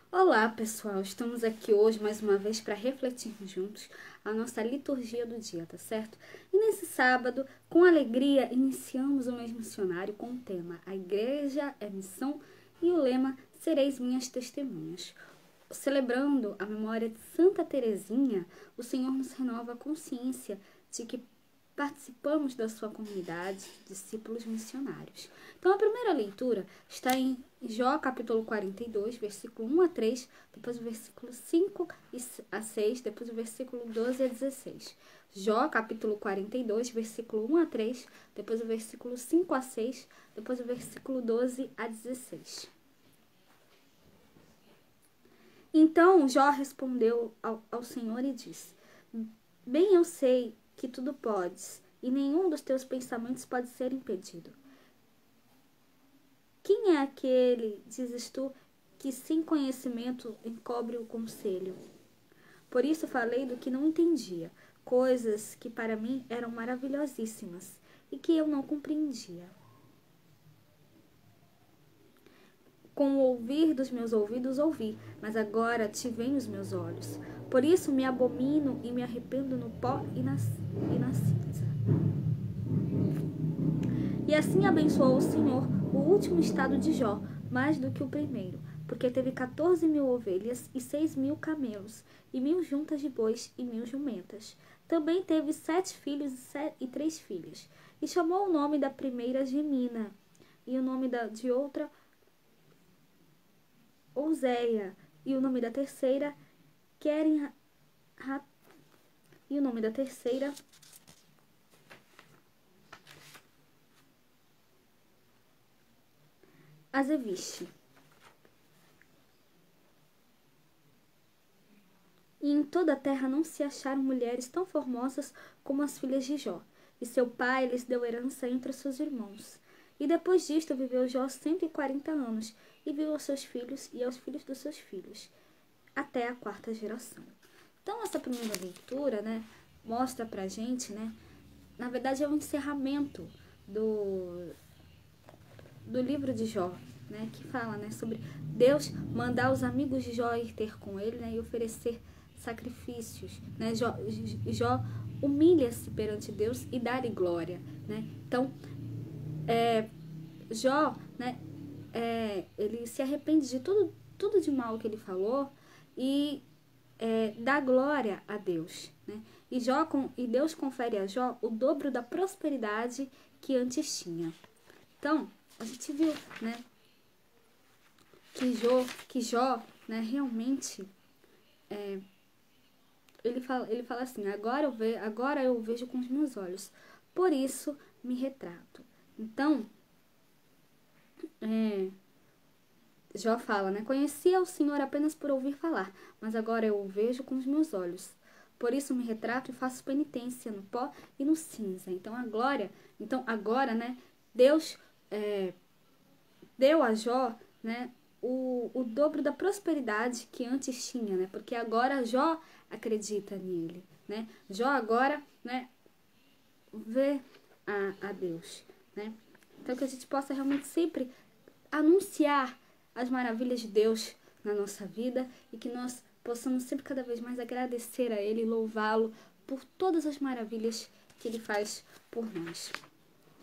Olá, pessoal! Estamos aqui hoje mais uma vez para refletirmos juntos a nossa liturgia do dia, tá certo? E nesse sábado, com alegria, iniciamos o mês missionário com o tema A Igreja é Missão e o lema Sereis Minhas Testemunhas. Celebrando a memória de Santa Teresinha, o Senhor nos renova a consciência de que participamos da sua comunidade de discípulos missionários. Então, a primeira leitura está em Jó, capítulo 42, versículo 1 a 3, depois o versículo 5 a 6, depois o versículo 12 a 16. Jó, capítulo 42, versículo 1 a 3, depois o versículo 5 a 6, depois o versículo 12 a 16. Então Jó respondeu ao Senhor e disse: Bem eu sei que tudo podes, e nenhum dos teus pensamentos pode ser impedido. Quem é aquele, dizes tu, que sem conhecimento encobre o conselho? Por isso falei do que não entendia, coisas que para mim eram maravilhosíssimas e que eu não compreendia. Com o ouvir dos meus ouvidos ouvi, mas agora te veem os meus olhos. Por isso me abomino e me arrependo no pó e na cinza. E assim abençoou o Senhor o último estado de Jó, mais do que o primeiro, porque teve 14.000 ovelhas e 6.000 camelos, e 1.000 juntas de bois e 1.000 jumentas. Também teve 7 filhos e 3 filhas. E chamou o nome da primeira Gemina, e o nome de outra Ouséia, e o nome da terceira Queren, e o nome da terceira Azeviche. E em toda a terra não se acharam mulheres tão formosas como as filhas de Jó, e seu pai lhes deu herança entre os seus irmãos. E depois disto viveu Jó 140 anos, e viu aos seus filhos e aos filhos dos seus filhos, até a 4ª geração. Então, essa primeira leitura, mostra pra gente, na verdade é um encerramento do livro de Jó, que fala, sobre Deus mandar os amigos de Jó ir ter com ele, e oferecer sacrifícios, Jó humilha-se perante Deus e dá-lhe glória, Então, Jó, ele se arrepende de tudo de mal que ele falou e dá glória a Deus, E Deus confere a Jó o dobro da prosperidade que antes tinha. Então, a gente viu, que Jó, realmente, ele fala assim: agora eu vejo com os meus olhos, por isso me retrato. Então, Jó fala, conhecia o Senhor apenas por ouvir falar, mas agora eu o vejo com os meus olhos. Por isso me retrato e faço penitência no pó e no cinza. Então agora, Deus deu a Jó, o dobro da prosperidade que antes tinha, porque agora Jó acredita nele, Jó agora, vê a Deus, Então que a gente possa realmente sempre anunciar as maravilhas de Deus na nossa vida e que nós possamos sempre cada vez mais agradecer a Ele e louvá-lo por todas as maravilhas que Ele faz por nós.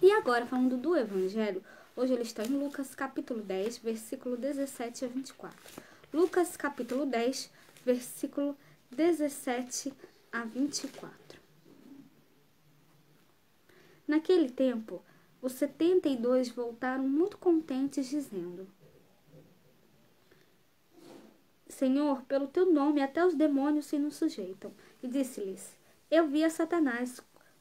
E agora, falando do Evangelho, hoje ele está em Lucas capítulo 10, versículo 17 a 24. Lucas capítulo 10, versículo 17 a 24. Naquele tempo, os 72 voltaram muito contentes, dizendo: Senhor, pelo teu nome até os demônios se nos sujeitam. E disse-lhes: Eu vi a Satanás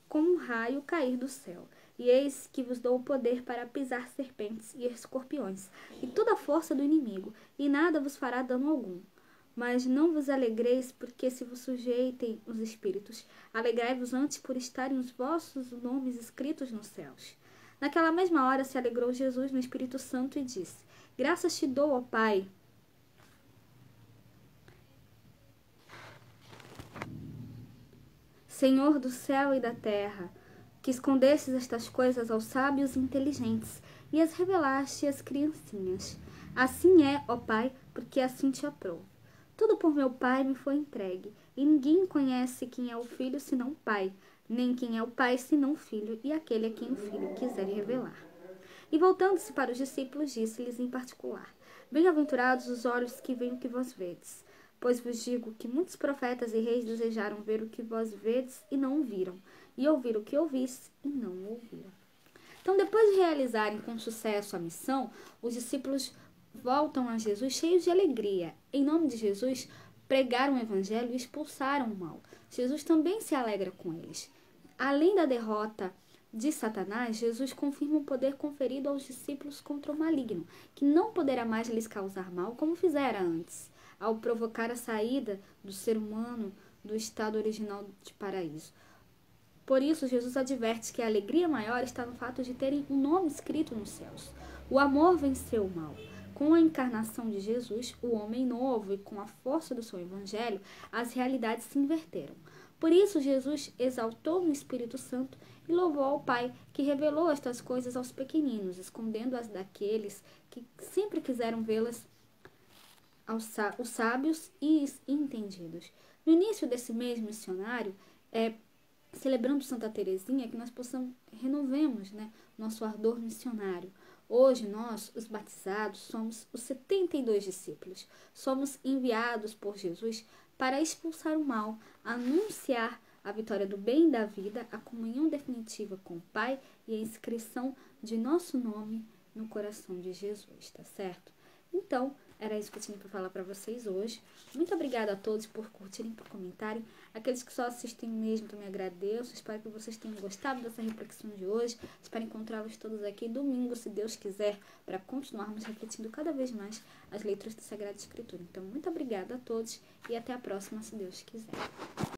como um raio cair do céu. E eis que vos dou o poder para pisar serpentes e escorpiões, e toda a força do inimigo, e nada vos fará dano algum. Mas não vos alegreis porque se vos sujeitem os espíritos. Alegrai-vos antes por estarem os vossos nomes escritos nos céus. Naquela mesma hora se alegrou Jesus no Espírito Santo e disse: Graças te dou, ó Pai, Senhor do céu e da terra, que escondestes estas coisas aos sábios e inteligentes e as revelaste às criancinhas. Assim é, ó Pai, porque assim te aprovo. Tudo por meu Pai me foi entregue, e ninguém conhece quem é o Filho senão o Pai, nem quem é o Pai senão o Filho, e aquele a quem o Filho quiser revelar. E voltando-se para os discípulos, disse-lhes em particular: Bem-aventurados os olhos que veem o que vós vedes. Pois vos digo que muitos profetas e reis desejaram ver o que vós vedes e não o viram, e ouvir o que ouvis e não o ouviram. Então, depois de realizarem com sucesso a missão, os discípulos voltam a Jesus cheios de alegria. Em nome de Jesus, pregaram o evangelho e expulsaram o mal. Jesus também se alegra com eles. Além da derrota de Satanás, Jesus confirma o poder conferido aos discípulos contra o maligno, que não poderá mais lhes causar mal como fizera antes, ao provocar a saída do ser humano do estado original de paraíso. Por isso, Jesus adverte que a alegria maior está no fato de terem um nome escrito nos céus. O amor venceu o mal. Com a encarnação de Jesus, o homem novo e com a força do seu evangelho, as realidades se inverteram. Por isso, Jesus exaltou no Espírito Santo e louvou ao Pai, que revelou estas coisas aos pequeninos, escondendo-as daqueles que sempre quiseram vê-las os sábios e entendidos. No início desse mês missionário, celebrando Santa Teresinha, que nós renovemos, nosso ardor missionário. Hoje nós, os batizados, somos os 72 discípulos. Somos enviados por Jesus para expulsar o mal, anunciar a vitória do bem e da vida, a comunhão definitiva com o Pai e a inscrição de nosso nome no coração de Jesus, tá certo? Então, era isso que eu tinha para falar para vocês hoje. Muito obrigada a todos por curtirem, por comentarem. Aqueles que só assistem mesmo, também agradeço. Espero que vocês tenham gostado dessa reflexão de hoje. Espero encontrá-los todos aqui domingo, se Deus quiser, para continuarmos refletindo cada vez mais as leituras da Sagrada Escritura. Então, muito obrigada a todos e até a próxima, se Deus quiser.